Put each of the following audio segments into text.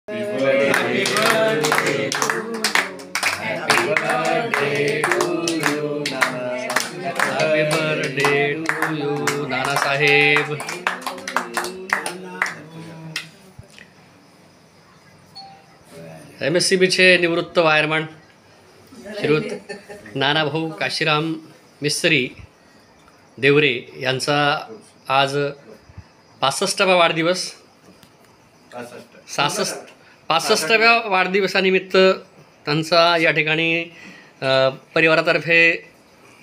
Happy birthday to you. Happy birthday to you, Nana. Happy birthday to you, Nana साहेब. MSCBचे निवृत्त wireman श्रीयुत नानाभाऊ काशीराम मिस्त्री देवरे यांचा आज 65वा वाढदिवस 65व्या वाढदिवसानिमित्त त्यांचा या ठिकाणी परिवारातर्फे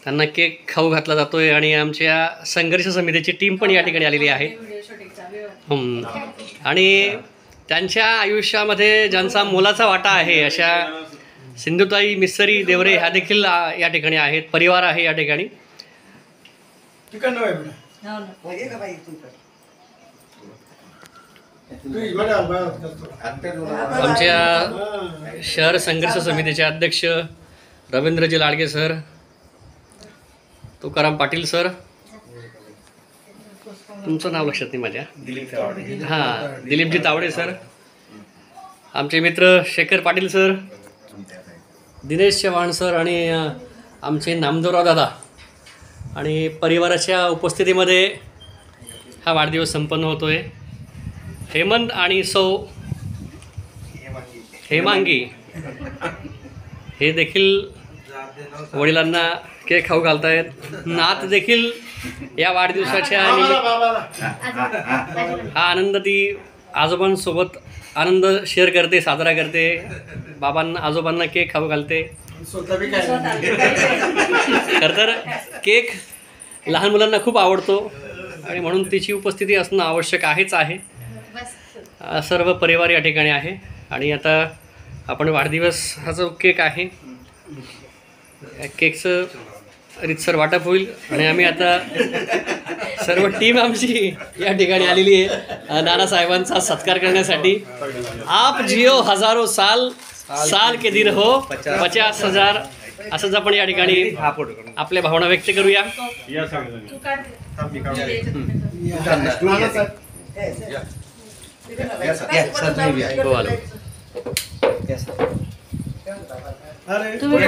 त्यांना केक खाऊ घातला जातोय आणि आमच्या संघर्ष समितीची टीम पण या ठिकाणी आलेली आहे. आणि त्यांच्या आयुष्यामध्ये ज्यांचा मोलाचा वाटा आहे अशा सिंधुताई मिस्त्री देवरे ह्या देखील या ठिकाणी आहेत. परिवार आहे या ठिकाणी. आमच्या शहर संघर्ष समितीचे अध्यक्ष रवींद्रजी लाडगे सर, तुकाराम पाटील सर, तुमचं नाव लक्षात नाही माझ्या, दिलीपजी तावडे सर, आमचे मित्र शेखर पाटील सर, दिनेश चव्हाण सर आणि आमचे नामदेवराव दादा आणि परिवाराच्या उपस्थितीमध्ये हा वाढदिवस संपन्न होतोय. हेमंत आणि सौ हेमांगी हे देखील वडिलांना केक खाऊ घालतायत. नात देखील या वाढदिवसाच्या हा आनंद ती आजोबांसोबत आनंद शेअर करते, साजरा करते. बाबांना आजोबांना केक खाऊ घालते. खरं तर केक लहान मुलांना खूप आवडतो आणि म्हणून तिची उपस्थिती असणं आवश्यक आहे. सर्व परिवार या ठिकाणी आहे आणि आता आपण वाढदिवस हा जो केक आहे केकचं रीतसर वाटप होईल आणि आम्ही आता सर्व टीम आमची या ठिकाणी आलेली आहे नानासाहेबांचा सत्कार करण्यासाठी. आप जिओ हजारो साल, साल के दिन हो 50,000 असंच आपण या ठिकाणी आपल्या भावना व्यक्त करूया. तुम्ही